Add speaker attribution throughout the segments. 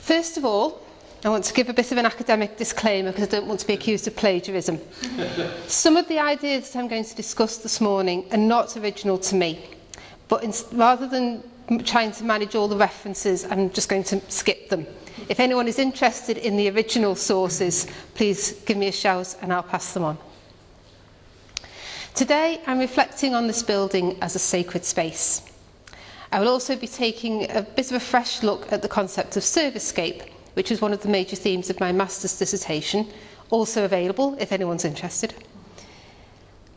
Speaker 1: First of all, I want to give a bit of an academic disclaimer because I don't want to be accused of plagiarism. Some of the ideas that I'm going to discuss this morning are not original to me, but rather than trying to manage all the references, I'm just going to skip them. If anyone is interested in the original sources, please give me a shout and I'll pass them on. Today, I'm reflecting on this building as a sacred space. I will also be taking a bit of a fresh look at the concept of Servicescape, which was one of the major themes of my master's dissertation, also available if anyone's interested.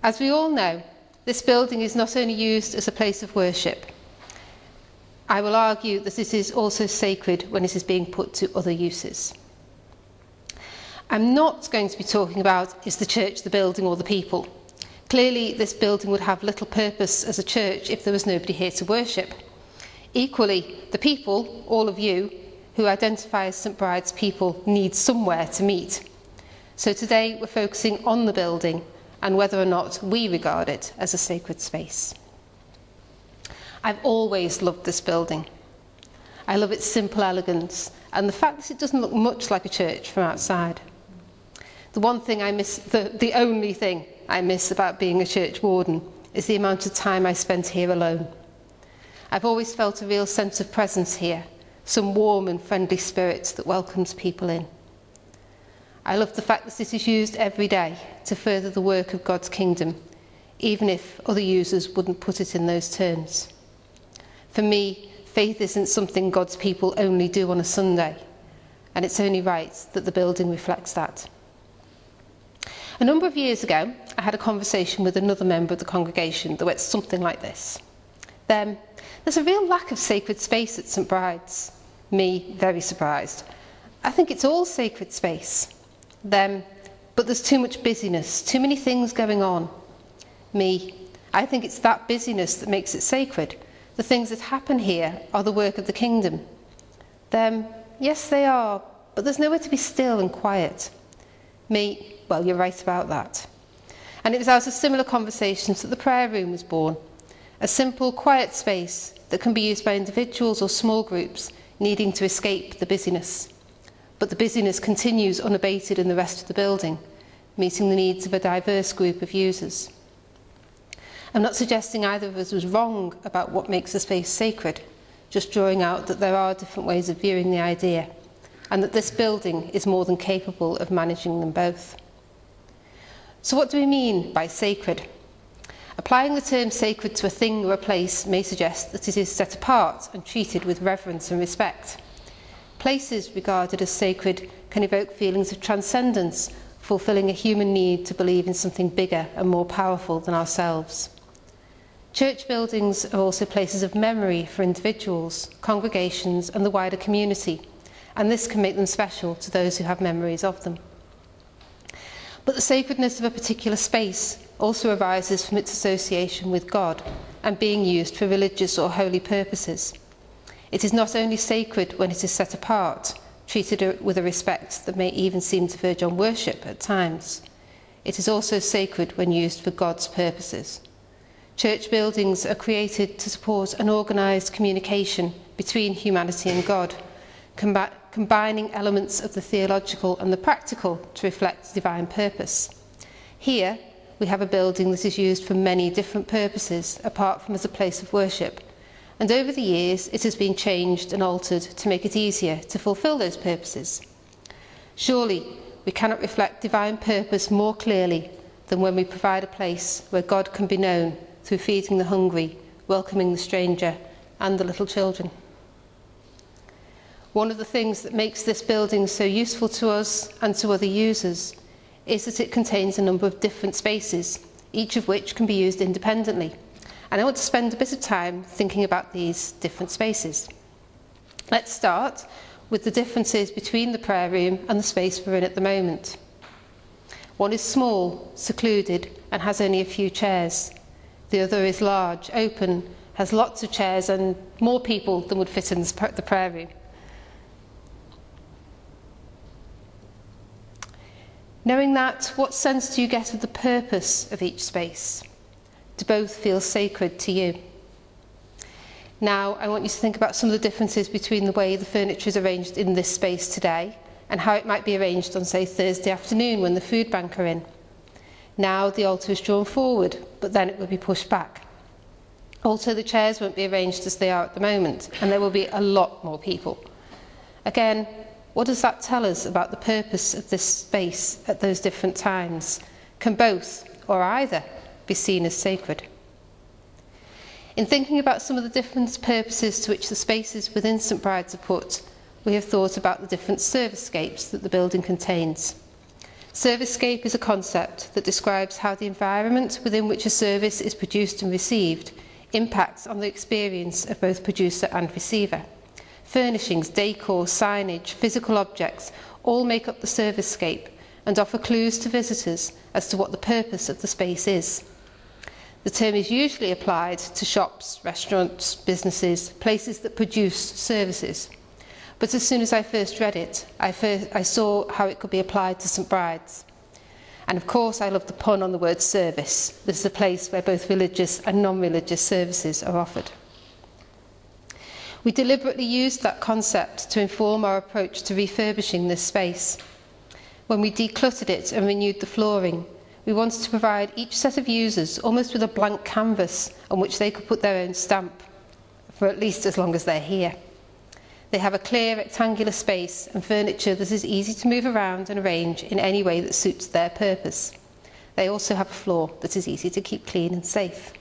Speaker 1: As we all know, this building is not only used as a place of worship. I will argue that it is also sacred when it is being put to other uses. I'm not going to be talking about, is the church the building or the people? Clearly, this building would have little purpose as a church if there was nobody here to worship. Equally, the people, all of you, who identify as St Bride's people, need somewhere to meet. So today we're focusing on the building and whether or not we regard it as a sacred space. I've always loved this building. I love its simple elegance and the fact that it doesn't look much like a church from outside. The only thing I miss about being a church warden is the amount of time I spent here alone. I've always felt a real sense of presence here, some warm and friendly spirit that welcomes people in. I love the fact that it is used every day to further the work of God's kingdom, even if other users wouldn't put it in those terms. For me, faith isn't something God's people only do on a Sunday, and it's only right that the building reflects that. A number of years ago, I had a conversation with another member of the congregation that went something like this. There's a real lack of sacred space at St Bride's. Me, very surprised. I think it's all sacred space. But there's too much busyness, too many things going on. Me, I think it's that busyness that makes it sacred. The things that happen here are the work of the kingdom. Yes they are, but there's nowhere to be still and quiet. Me, well, you're right about that. And it was out of similar conversations that the prayer room was born. A simple, quiet space that can be used by individuals or small groups needing to escape the busyness. But the busyness continues unabated in the rest of the building, meeting the needs of a diverse group of users. I'm not suggesting either of us was wrong about what makes a space sacred, just drawing out that there are different ways of viewing the idea, and that this building is more than capable of managing them both. So what do we mean by sacred? Applying the term sacred to a thing or a place may suggest that it is set apart and treated with reverence and respect. Places regarded as sacred can evoke feelings of transcendence, fulfilling a human need to believe in something bigger and more powerful than ourselves. Church buildings are also places of memory for individuals, congregations and the wider community, and this can make them special to those who have memories of them. But the sacredness of a particular space also arises from its association with God and being used for religious or holy purposes. It is not only sacred when it is set apart, treated with a respect that may even seem to verge on worship at times. It is also sacred when used for God's purposes. Church buildings are created to support an organised communication between humanity and God, combining elements of the theological and the practical to reflect divine purpose. Here, we have a building that is used for many different purposes, apart from as a place of worship. And over the years, it has been changed and altered to make it easier to fulfil those purposes. Surely, we cannot reflect divine purpose more clearly than when we provide a place where God can be known through feeding the hungry, welcoming the stranger, and the little children. One of the things that makes this building so useful to us and to other users is that it contains a number of different spaces, each of which can be used independently. And I want to spend a bit of time thinking about these different spaces. Let's start with the differences between the prayer room and the space we're in at the moment. One is small, secluded, and has only a few chairs. The other is large, open, has lots of chairs and more people than would fit in the prayer room. Knowing that, what sense do you get of the purpose of each space? Do both feel sacred to you? Now, I want you to think about some of the differences between the way the furniture is arranged in this space today and how it might be arranged on, say, Thursday afternoon when the food bank are in. Now the altar is drawn forward, but then it will be pushed back. Also, the chairs won't be arranged as they are at the moment, and there will be a lot more people. Again, what does that tell us about the purpose of this space at those different times? Can both, or either, be seen as sacred? In thinking about some of the different purposes to which the spaces within St Bride's are put, we have thought about the different servicescapes that the building contains. Servicescape is a concept that describes how the environment within which a service is produced and received impacts on the experience of both producer and receiver. Furnishings, decor, signage, physical objects all make up the servicescape and offer clues to visitors as to what the purpose of the space is. The term is usually applied to shops, restaurants, businesses, places that produce services. But as soon as I first read it, I saw how it could be applied to St Bride's. And of course, I love the pun on the word service. This is a place where both religious and non-religious services are offered. We deliberately used that concept to inform our approach to refurbishing this space. When we decluttered it and renewed the flooring, we wanted to provide each set of users almost with a blank canvas on which they could put their own stamp, for at least as long as they're here. They have a clear rectangular space and furniture that is easy to move around and arrange in any way that suits their purpose. They also have a floor that is easy to keep clean and safe.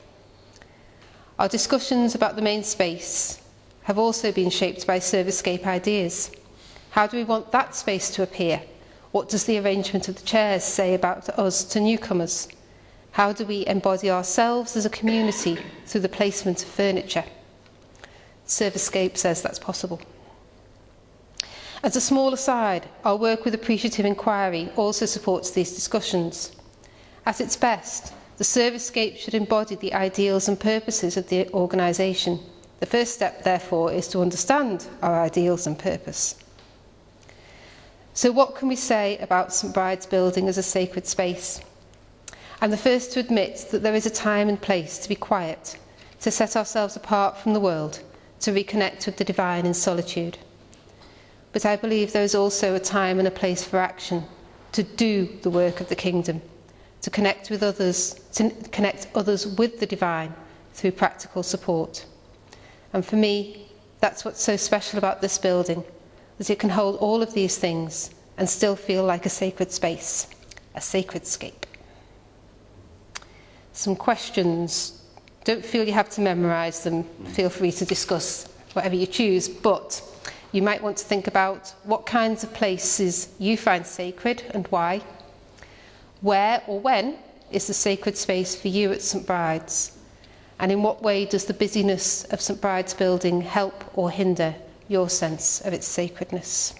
Speaker 1: Our discussions about the main space have also been shaped by Servicescape ideas. How do we want that space to appear? What does the arrangement of the chairs say about us to newcomers? How do we embody ourselves as a community through the placement of furniture? Servicescape says that's possible. As a small aside, our work with appreciative inquiry also supports these discussions. At its best, the Servicescape should embody the ideals and purposes of the organisation. The first step, therefore, is to understand our ideals and purpose. So what can we say about St Bride's building as a sacred space? I'm the first to admit that there is a time and place to be quiet, to set ourselves apart from the world, to reconnect with the divine in solitude. But I believe there is also a time and a place for action, to do the work of the kingdom, to connect with others, to connect others with the divine through practical support. And for me, that's what's so special about this building, that it can hold all of these things and still feel like a sacred space, a sacredscape. Some questions. Don't feel you have to memorise them. Feel free to discuss whatever you choose, but you might want to think about what kinds of places you find sacred and why. Where or when is the sacred space for you at St Bride's? And in what way does the busyness of St Bride's building help or hinder your sense of its sacredness?